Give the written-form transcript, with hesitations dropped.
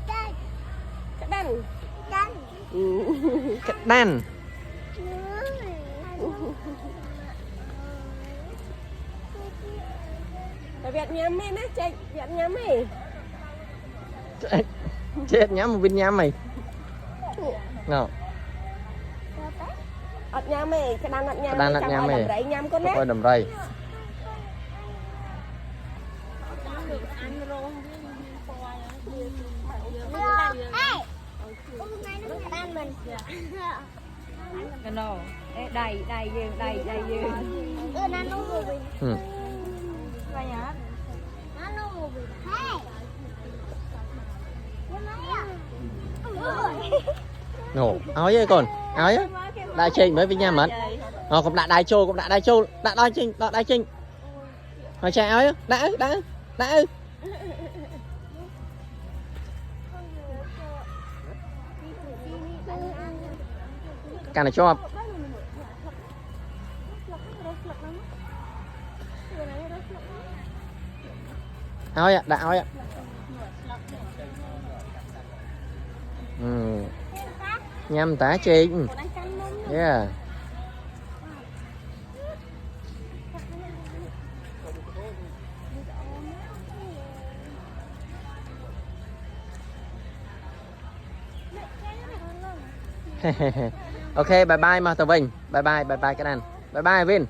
đan cái đan Cái đan. ở Việt Nam mình á chạy Việt Nam mình Chết nhắm một viên nhắm mày. Nào. ọt nhám mày cái đan ọt nhám Cái đan ọt nhám mày. đấy nhám con Coi đấy đầm rây. cái nổ đầy đầy dương đầy dương Ừ. vậy hả Nổ áo với con áo á đại trình mới với nhà mất cũng đã đại châu đã đại trình hỏi chạy áo á đã càng này cho áo á đã áo á nhâm tá trình yeah. Ok bye bye mà Tờ Vinh bye bye cái đàn bye bye Vin.